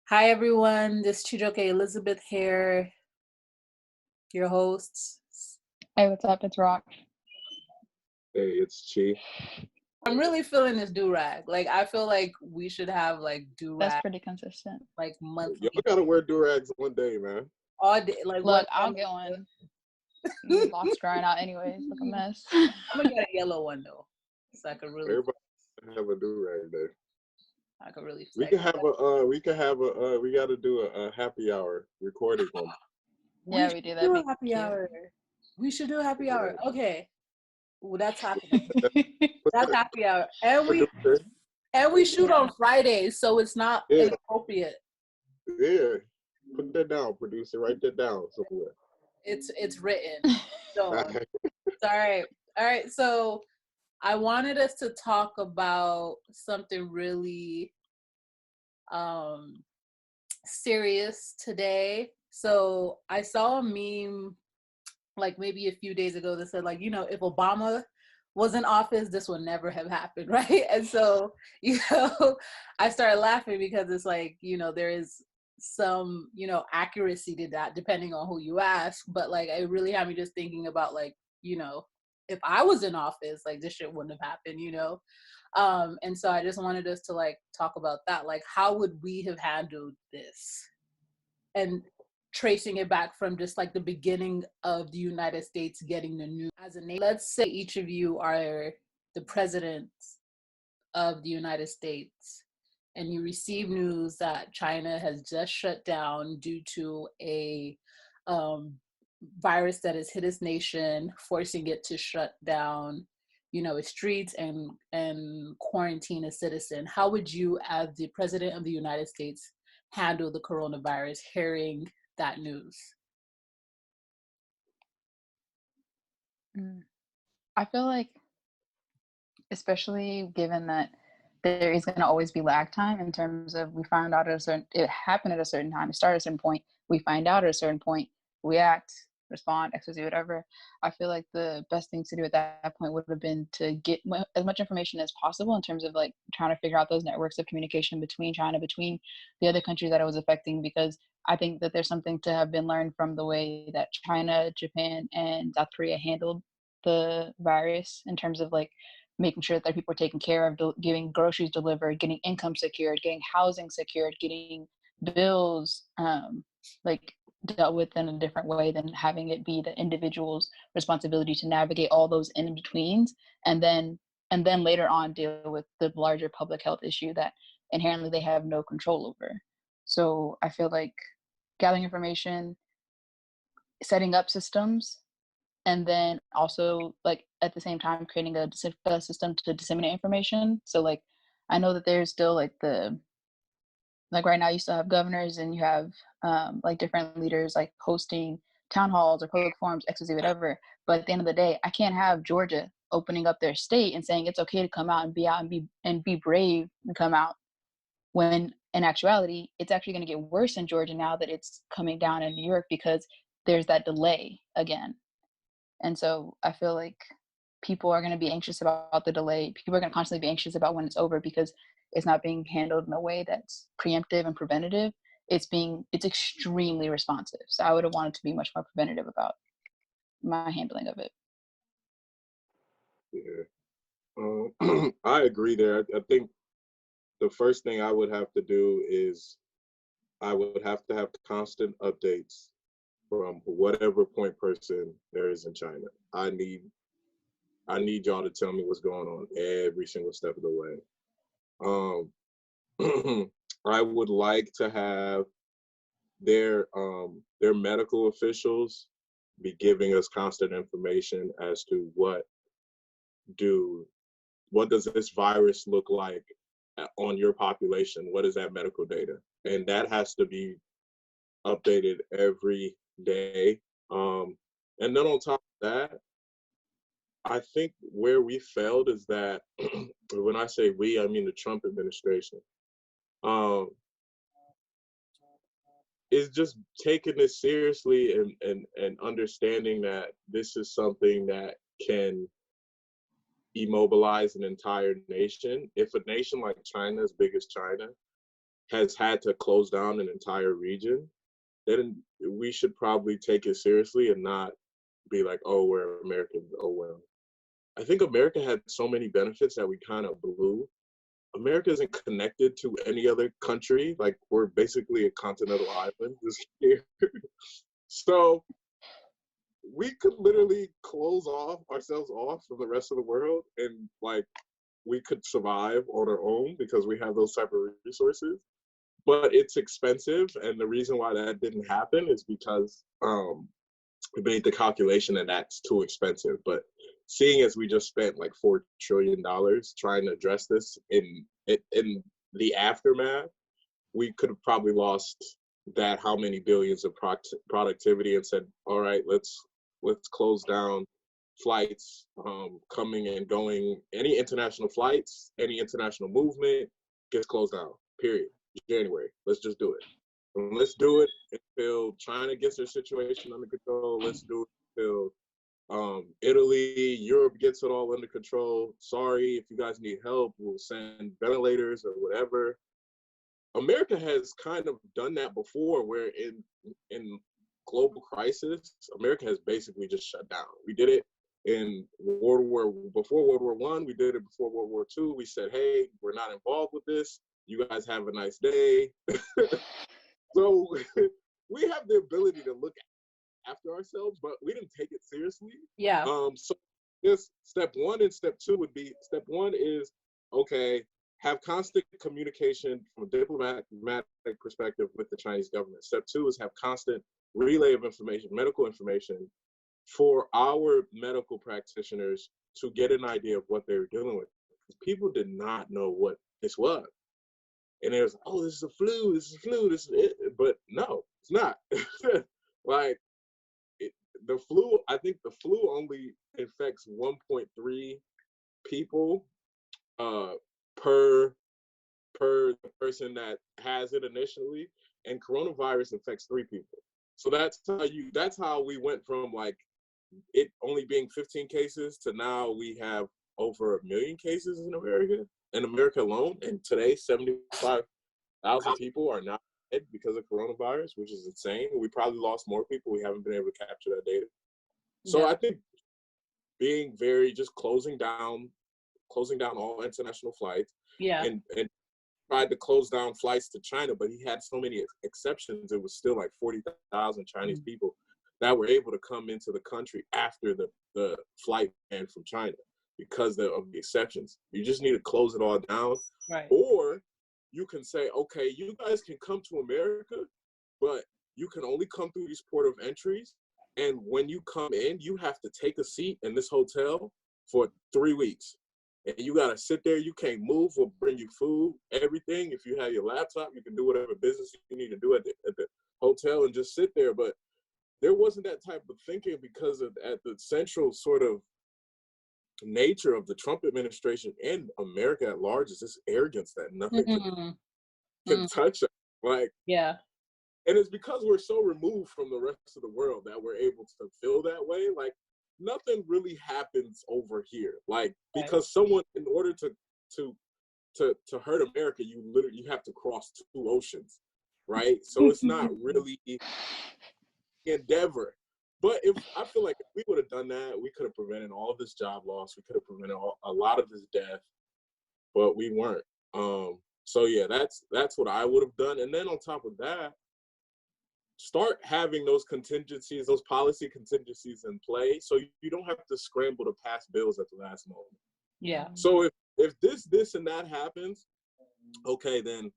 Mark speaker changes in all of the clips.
Speaker 1: Hi everyone, this is Chijioke Elizabeth here, your hosts.
Speaker 2: Hey, what's up? It's Rock.
Speaker 3: Hey, it's Chi.
Speaker 1: I'm really feeling this do-rag. Like I feel like we should have like
Speaker 2: That's
Speaker 1: do-rag
Speaker 2: pretty consistent.
Speaker 1: like monthly.
Speaker 3: Y'all gotta wear durags one day, man.
Speaker 1: All day. Like
Speaker 2: Look, I'll get one. Locks drying out anyways. Look a mess.
Speaker 1: I'm gonna get a yellow one though. So I could really
Speaker 3: Everybody have a durag day. We
Speaker 1: flex.
Speaker 3: can have we gotta do a happy hour recording one.
Speaker 2: Yeah, we do. That'd
Speaker 1: a
Speaker 2: be
Speaker 1: happy
Speaker 2: cute.
Speaker 1: hour. We should do a happy hour.
Speaker 3: Yeah.
Speaker 1: Okay. Well, that's happening. That's happy hour. And we shoot
Speaker 2: Yeah.
Speaker 1: on Fridays, so it's not inappropriate.
Speaker 3: Yeah. Put that down, producer. Write that down somewhere.
Speaker 1: It's written. So it's all right. So I wanted us to talk about something really serious today. So I saw a meme like maybe a few days ago that said, like, if Obama was in office, this would never have happened, right? And so, I started laughing because it's like, there is some, accuracy to that depending on who you ask. But like, it really had me just thinking about like, if I was in office, like this shit wouldn't have happened, and so I just wanted us to like talk about that. Like, how would we have handled this? And tracing it back from just like the beginning of the United States getting the news as a nation. Let's say each of you are the president of the United States and you receive news that China has just shut down due to a virus that has hit its nation, forcing it to shut down, its streets and quarantine a citizen. How would you, as the president of the United States, handle the coronavirus hearing that news?
Speaker 2: I feel like, especially given that there is going to always be lag time in terms of we found out it happened at a certain time, it started at a certain point, we find out at a certain point, we act, respond, execute, whatever. I feel like the best thing to do at that point would have been to get as much information as possible in terms of like trying to figure out those networks of communication between China, between the other countries that it was affecting, because I think that there's something to have been learned from the way that China, Japan, and South Korea handled the virus in terms of like making sure that people are taken care of, getting groceries delivered, getting income secured, getting housing secured, getting bills like dealt with in a different way than having it be the individual's responsibility to navigate all those in betweens, and then later on deal with the larger public health issue that inherently they have no control over. So I feel like gathering information, setting up systems, and then also like at the same time creating a system to disseminate information. So like I know that there's still like like right now you still have governors and you have like different leaders like hosting town halls or public forums, XYZ, whatever. But at the end of the day, I can't have Georgia opening up their state and saying it's okay to come out and be brave and come out, when in actuality it's actually going to get worse in Georgia now that it's coming down in New York, because there's that delay again. And so I feel like people are going to be anxious about the delay. People are going to constantly be anxious about when it's over, because it's not being handled in a way that's preemptive and preventative. It's extremely responsive. So I would have wanted to be much more preventative about my handling of it.
Speaker 3: Yeah. I agree there. I think the first thing I would have to do is I would have to have constant updates from whatever point person there is in China. I need y'all to tell me what's going on every single step of the way. I would like to have their medical officials be giving us constant information as to what does this virus look like on your population? What is that medical data? And that has to be updated every day. And then on top of that, I think where we failed is that when I say we, I mean the Trump administration. Is just taking this seriously and understanding that this is something that can immobilize an entire nation. If a nation like China, as big as China, has had to close down an entire region, then we should probably take it seriously and not be like, oh, we're Americans, oh well. I think America had so many benefits that we kind of blew. America isn't connected to any other country. Like, we're basically a continental island just here. So we could literally close ourselves off from the rest of the world, and like we could survive on our own because we have those type of resources. But it's expensive, and the reason why that didn't happen is because we made the calculation and that's too expensive. But seeing as we just spent like $4 trillion trying to address this in the aftermath, we could have probably lost that how many billions of productivity and said, all right, let's close down flights coming and going. Any international flights, any international movement gets closed down, period. January, let's just do it. And let's do it until China gets their situation under control. Let's do it until Italy, Europe gets it all under control. Sorry, if you guys need help, we'll send ventilators or whatever. America has kind of done that before, where in global crisis, America has basically just shut down. We did it in before World War I, we did it before World War II. We said, hey, we're not involved with this. You guys have a nice day. So we have the ability to look after ourselves, but we didn't take it seriously.
Speaker 1: Yeah.
Speaker 3: So this step one and step two would be, step one is, okay, have constant communication from a diplomatic perspective with the Chinese government. Step two is have constant relay of information, medical information, for our medical practitioners to get an idea of what they were dealing with. People did not know what this was. And it was, oh, this is a flu, this is it. But no, it's not. Like, the flu, I think the flu only infects 1.3 people per person that has it initially, and coronavirus infects 3 people. So that's how we went from like it only being 15 cases to now we have over 1 million cases in America alone. And today, 75,000 people are now dead because of coronavirus, which is insane. We probably lost more people. We haven't been able to capture that data. So yeah. I think being just closing down all international flights.
Speaker 1: Yeah.
Speaker 3: And tried to close down flights to China, but he had so many exceptions. It was still like 40,000 Chinese people that were able to come into the country after the flight ban from China because of the exceptions. You just need to close it all down.
Speaker 1: Right.
Speaker 3: Or you can say, okay, you guys can come to America, but you can only come through these port of entries. And when you come in, you have to take a seat in this hotel for 3 weeks. And you got to sit there. You can't move. We'll bring you food, everything. If you have your laptop, you can do whatever business you need to do at the hotel and just sit there. But there wasn't that type of thinking because at the central sort of nature of the Trump administration and America at large is this arrogance that nothing can touch us. Like,
Speaker 1: yeah.
Speaker 3: And it's because we're so removed from the rest of the world that we're able to feel that way. Like, nothing really happens over here. Like, because someone, in order to hurt America, you have to cross 2 oceans, right? So it's not really endeavor. But I feel like if we would have done that, we could have prevented all of this job loss. We could have prevented a lot of this death, but we weren't. So yeah, that's what I would have done. And then on top of that, start having those contingencies, those policy contingencies in play, so you don't have to scramble to pass bills at the last moment.
Speaker 1: Yeah.
Speaker 3: So if this and that happens, okay, then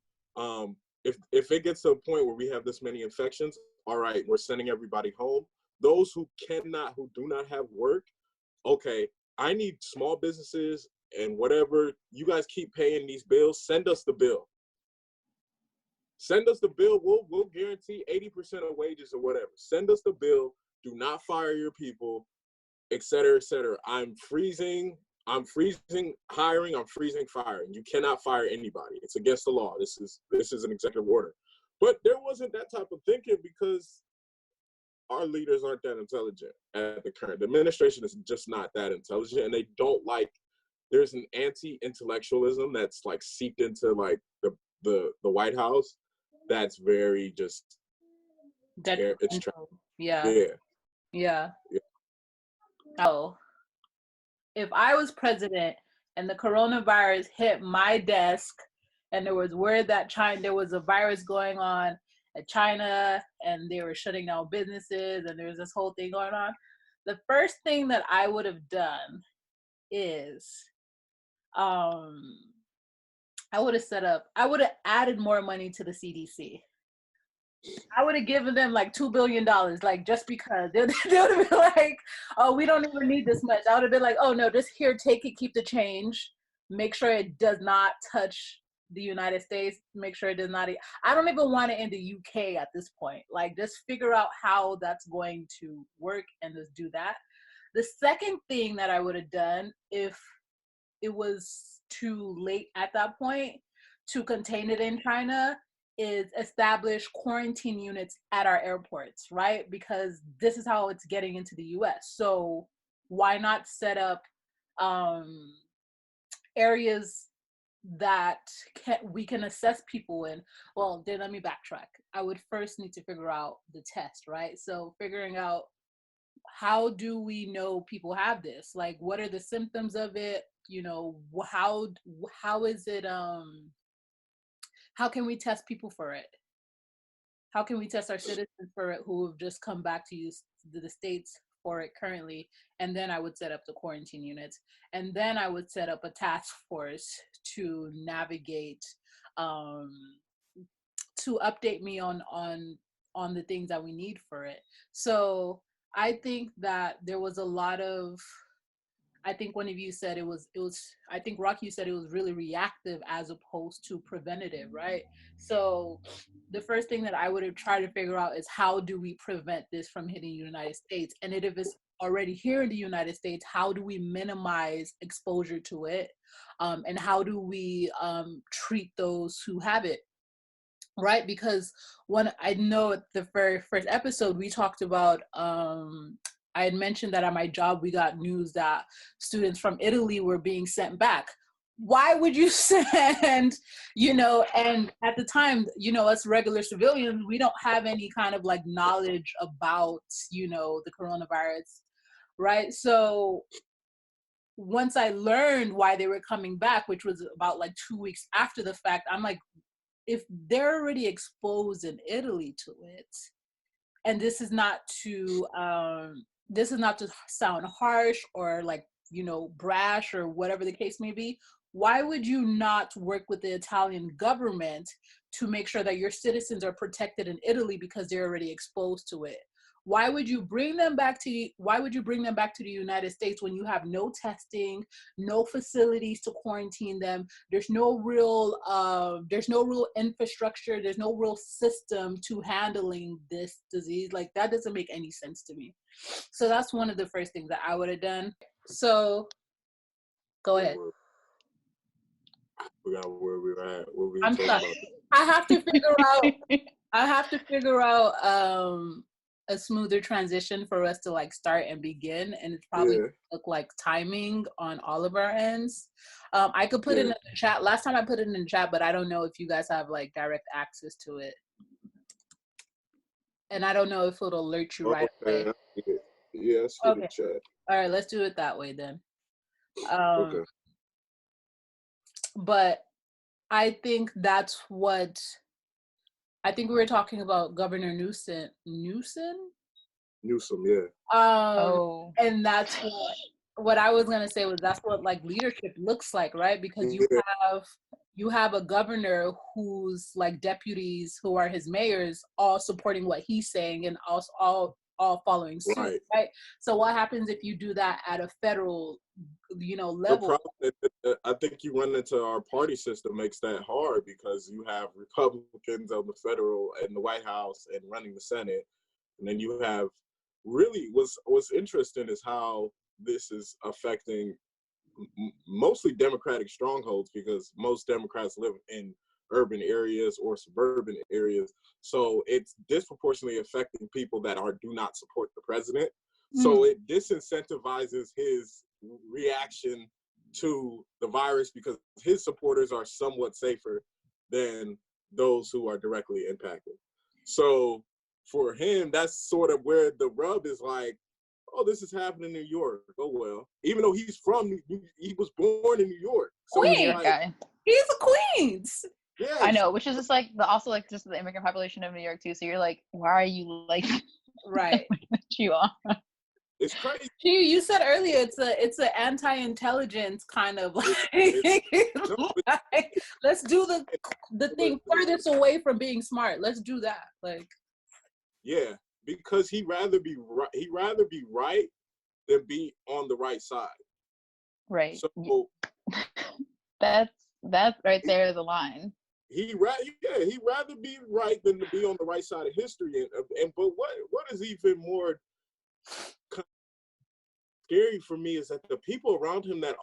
Speaker 3: if it gets to a point where we have this many infections, all right, we're sending everybody home. Those who do not have work, okay, I need small businesses and whatever, you guys keep paying these bills, send us the bill. Send us the bill. We'll guarantee 80% of wages or whatever. Send us the bill. Do not fire your people, et cetera, et cetera. I'm freezing hiring. I'm freezing firing. You cannot fire anybody. It's against the law. This is an executive order. But there wasn't that type of thinking because our leaders aren't that intelligent at the current. The administration is just not that intelligent, and they don't like. There's an anti-intellectualism that's like seeped into like the White House, that's very just it's
Speaker 1: yeah.
Speaker 3: yeah.
Speaker 1: Yeah. Oh, if I was president and the coronavirus hit my desk and there was word that there was a virus going on at China and they were shutting down businesses and there was this whole thing going on, the first thing that I would have done is I would have added more money to the CDC. I would have given them like $2 billion, like just because they would have been like, oh, we don't even need this much. I would have been like, oh no, just here, take it, keep the change, make sure it does not touch the United States, make sure it does not. I don't even want it in the UK at this point. Like, just figure out how that's going to work and just do that. The second thing that I would have done if it was too late at that point to contain it in China is establish quarantine units at our airports, right? Because this is how it's getting into the US. So why not set up areas that we can assess people in? Well, then let me backtrack. I would first need to figure out the test, right? So figuring out, how do we know people have this? Like, what are the symptoms of it? You know, how is it, how can we test people for it? How can we test our citizens for it who have just come back to use the States for it currently? And then I would set up the quarantine units. And then I would set up a task force to navigate, to update me on the things that we need for it. So I think that there was a lot of, I think one of you said it was, I think Rocky, you said it was really reactive as opposed to preventative, right? So the first thing that I would have tried to figure out is, how do we prevent this from hitting the United States? And if it's already here in the United States, how do we minimize exposure to it? And how do we treat those who have it? Right, because when I know at the very first episode we talked about, I had mentioned that at my job we got news that students from Italy were being sent back. Why would you send, and at the time, us regular civilians, we don't have any kind of like knowledge about, the coronavirus, right? So once I learned why they were coming back, which was about like 2 weeks after the fact, I'm like, if they're already exposed in Italy to it, and this is not to sound harsh or like, brash or whatever the case may be, why would you not work with the Italian government to make sure that your citizens are protected in Italy because they're already exposed to it? Why would you bring them back to the United States when you have no testing, no facilities to quarantine them? There's no real infrastructure, there's no real system to handling this disease. Like, that doesn't make any sense to me. So that's one of the first things that I would have done. So go ahead.
Speaker 3: I forgot where we were at. What were we
Speaker 1: I'm
Speaker 3: talking
Speaker 1: sorry.
Speaker 3: about?
Speaker 1: I have to figure out a smoother transition for us to like start and begin, and it's probably look like timing on all of our ends. I could put it in the chat. Last time I put it in the chat, but I don't know if you guys have like direct access to it, and I don't know if it'll alert you right away.
Speaker 3: Yeah, I see the chat.
Speaker 1: All right, let's do it that way then.
Speaker 3: Okay.
Speaker 1: But I think that's what. I think we were talking about Governor Newsom,
Speaker 2: yeah.
Speaker 1: And that's what I was gonna say was, that's what like leadership looks like, right? Because you have a governor who's like deputies who are his mayors all supporting what he's saying and also all following suit, right? So what happens if you do that at a federal, level?
Speaker 3: The problem, I think you run into our party system makes that hard, because you have Republicans on the federal and the White House and running the Senate, and then you have really what's interesting is how this is affecting mostly Democratic strongholds, because most Democrats live in urban areas or suburban areas. So it's disproportionately affecting people that do not support the president. So it disincentivizes his reaction to the virus, because his supporters are somewhat safer than those who are directly impacted. So for him, that's sort of where the rub is like, oh, this is happening in New York. Oh, well, even though he was born in New York. So
Speaker 2: New
Speaker 3: it's
Speaker 2: York
Speaker 3: like,
Speaker 2: guy.
Speaker 1: He's a Queens.
Speaker 3: yeah,
Speaker 2: I know, which is just like also like just the immigrant population of New York too. So you're like, why are you like
Speaker 1: Right.
Speaker 2: what you are?
Speaker 3: it's crazy.
Speaker 1: You said earlier it's an anti-intelligence kind of like, like, let's do the thing furthest away from being smart. Let's do that. Like,
Speaker 3: yeah, because he'd rather be right than be on the right side.
Speaker 2: Right.
Speaker 3: So
Speaker 2: that's right there the line.
Speaker 3: he'd rather be right than to be on the right side of history. And but what is even more scary for me is that the people around him that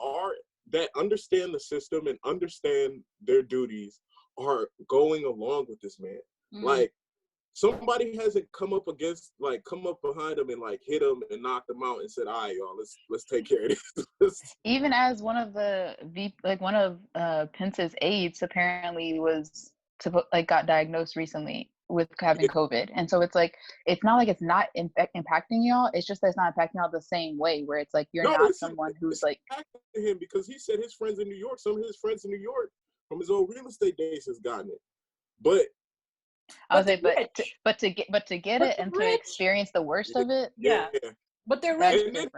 Speaker 3: understand the system and understand their duties are going along with this man. Like, somebody hasn't come up behind him and like hit him and knocked him out and said, all right, y'all, let's take care of this.
Speaker 2: Even as one of Pence's aides apparently got diagnosed recently with having COVID. And so it's like, it's not like it's not impacting y'all. It's just that it's not impacting y'all the same way, where it's like, you're not someone who's like
Speaker 3: impacting him, because he said his friends in New York, some of his friends in New York from his old real estate days has gotten it. But
Speaker 2: I was like, but to get it and to experience the worst of it.
Speaker 1: Yeah. But they're rich.
Speaker 3: And then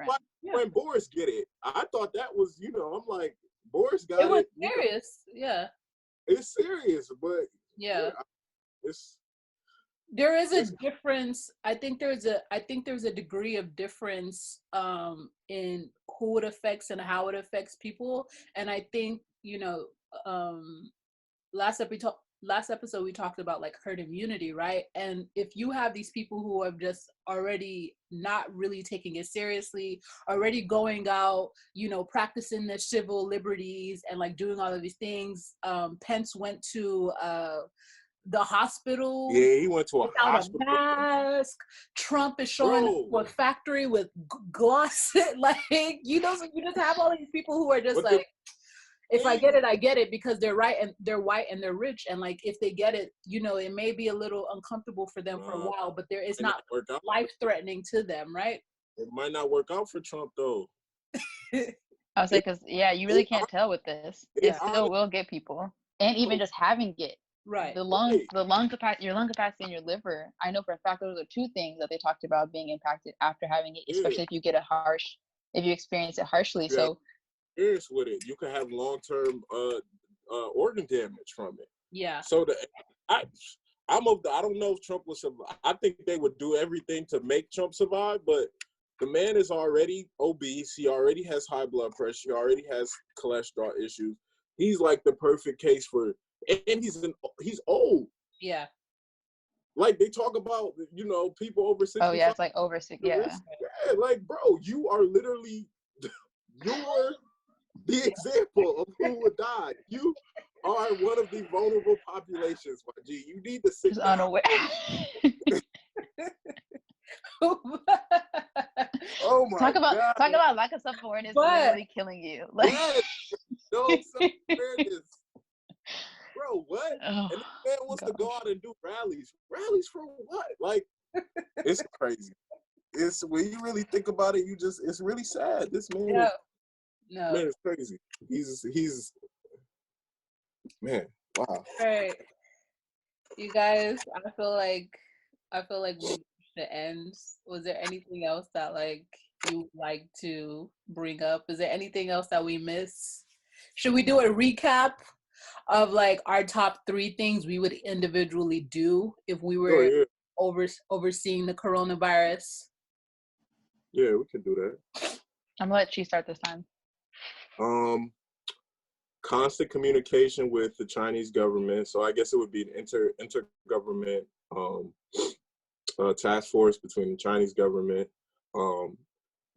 Speaker 3: when Boris get it, I thought that was, I'm like, Boris got it.
Speaker 1: It was serious. Yeah.
Speaker 3: It's serious, but
Speaker 1: yeah.
Speaker 3: It's
Speaker 1: there is a difference. I think there's a degree of difference in who it affects and how it affects people. And I think, last episode we talked about like herd immunity, right? And if you have these people who are just already not really taking it seriously, already going out, practicing their civil liberties and like doing all of these things. Pence went to the hospital.
Speaker 3: Yeah, he went to a hospital.
Speaker 1: A mask. Trump is showing up a factory with gloss. Like, you just have all these people who are just if I get it, I get it, because they're right and they're white and they're rich. And like, if they get it, it may be a little uncomfortable for them for a while, but it's not life threatening to them, right?
Speaker 3: It might not work out for Trump though.
Speaker 2: I was like, because you really can't tell with this. It still will get people, and even just having it.
Speaker 1: Right.
Speaker 2: The lung capacity, your lung capacity and your liver. I know for a fact those are two things that they talked about being impacted after having it, especially if you experience it harshly.
Speaker 3: Yeah.
Speaker 2: So
Speaker 3: Experience with it, you can have long-term organ damage from it.
Speaker 1: Yeah.
Speaker 3: So I don't know if Trump will survive. I think they would do everything to make Trump survive, but the man is already obese. He already has high blood pressure. He already has cholesterol issues. He's like the perfect case for, and he's old.
Speaker 2: Yeah.
Speaker 3: Like they talk about, people over 60.
Speaker 2: Oh yeah, it's like over 60. Yeah.
Speaker 3: Yeah, like bro, you are literally, you're the example of who would die. You are one of the vulnerable populations, YG. You need to sit down.
Speaker 2: Unaware.
Speaker 3: Oh my God.
Speaker 2: Talk about lack of self-awareness literally killing you. Like,
Speaker 3: yes, no self-awareness. Bro, what?
Speaker 2: Oh,
Speaker 3: and this man wants to go out and do rallies. Rallies for what? Like, it's crazy. It's when you really think about it, it's really sad. This man man is crazy. He's man, wow.
Speaker 1: Right. You guys, I feel like we should end. Was there anything else that like you would like to bring up? Is there anything else that we missed? Should we do a recap of like our top 3 things we would individually do if we were overseeing the coronavirus?
Speaker 3: Yeah, we can do that.
Speaker 2: I'm gonna let you start this time.
Speaker 3: Constant communication with the Chinese government. So I guess it would be an intergovernment task force between the Chinese government,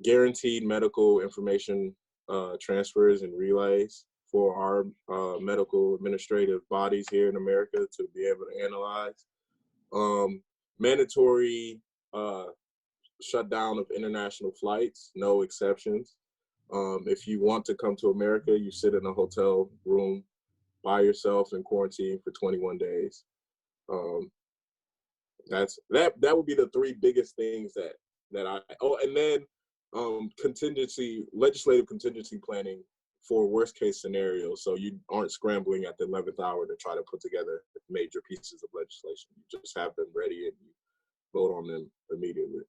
Speaker 3: guaranteed medical information transfers and relays for our medical administrative bodies here in America to be able to analyze. Mandatory shutdown of international flights, no exceptions. If you want to come to America, you sit in a hotel room by yourself in quarantine for 21 days. That would be the three biggest things that I, and then legislative contingency planning for worst case scenarios, so you aren't scrambling at the 11th hour to try to put together major pieces of legislation. You just have them ready and you vote on them immediately.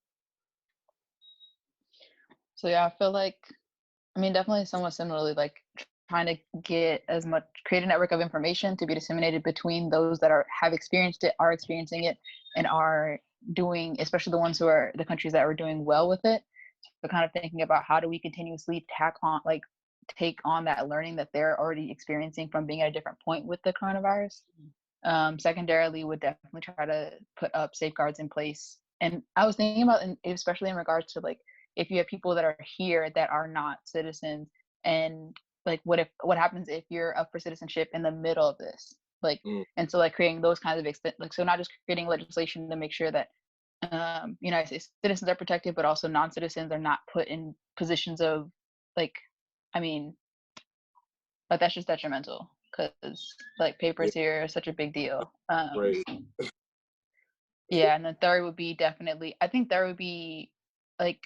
Speaker 2: So yeah, I feel like, I mean, definitely somewhat similarly, like trying to create a network of information to be disseminated between those that have experienced it, are experiencing it, and are doing, especially the ones who are the countries that are doing well with it. So kind of thinking about how do we continuously take on that learning that they're already experiencing from being at a different point with the coronavirus. Secondarily, would definitely try to put up safeguards in place. And I was thinking about, especially in regards to like, if you have people that are here that are not citizens, and like what happens if you're up for citizenship in the middle of this, like and so like creating those kinds of so not just creating legislation to make sure that United States citizens are protected, but also non-citizens are not put in positions of like, I mean, but that's just detrimental because like papers here are such a big deal.
Speaker 3: Right.
Speaker 2: Yeah, and then third would be like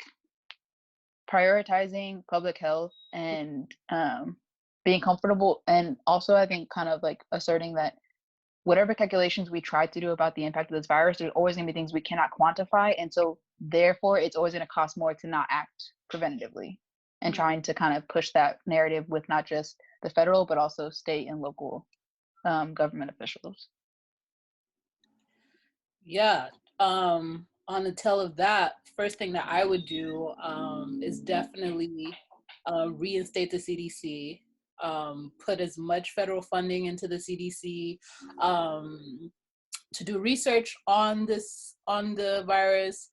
Speaker 2: prioritizing public health and being comfortable, and also I think kind of like asserting that whatever calculations we try to do about the impact of this virus, there's always going to be things we cannot quantify, and so therefore it's always going to cost more to not act preventatively, and trying to kind of push that narrative with not just the federal but also state and local government officials.
Speaker 1: Yeah. On the tail of that, first thing that I would do is definitely reinstate the CDC, put as much federal funding into the CDC to do research on the virus,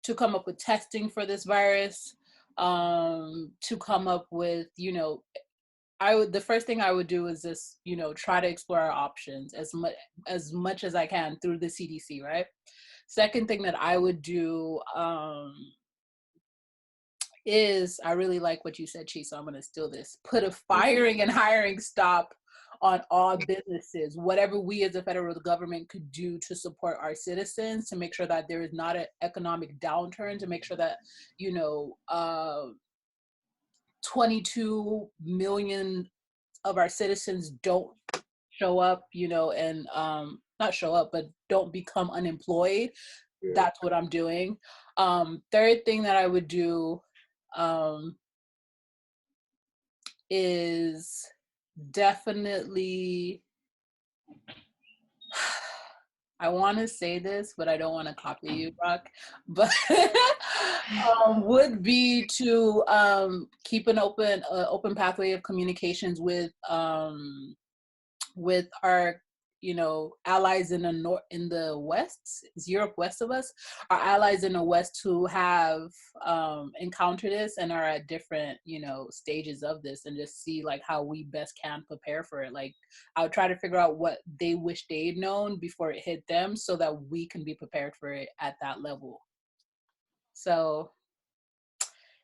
Speaker 1: to come up with testing for this virus, to come up with, the first thing I would do is just, try to explore our options as much as I can through the CDC, right? Second thing that I would do is, I really like what you said, Chi, so I'm going to steal this. Put a firing and hiring stop on all businesses. Whatever we as a federal government could do to support our citizens, to make sure that there is not an economic downturn, to make sure that, 22 million of our citizens don't show up, and not show up, but don't become unemployed. Yeah. That's what I'm doing. Third thing that I would do is definitely, I want to say this, but I don't want to copy you, Brock, but would be to keep an open pathway of communications with our, allies in the West. Is Europe west of us? Our allies in the West who have encountered this and are at different, stages of this, and just see like how we best can prepare for it. Like, I'll try to figure out what they wish they'd known before it hit them, so that we can be prepared for it at that level. So,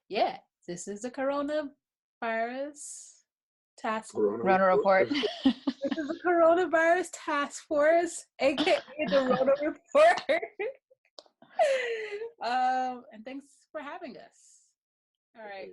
Speaker 1: yeah, this is the coronavirus task force.
Speaker 2: Rona Report.
Speaker 1: This is the coronavirus task force, aka the Rona Report. And thanks for having us. All right.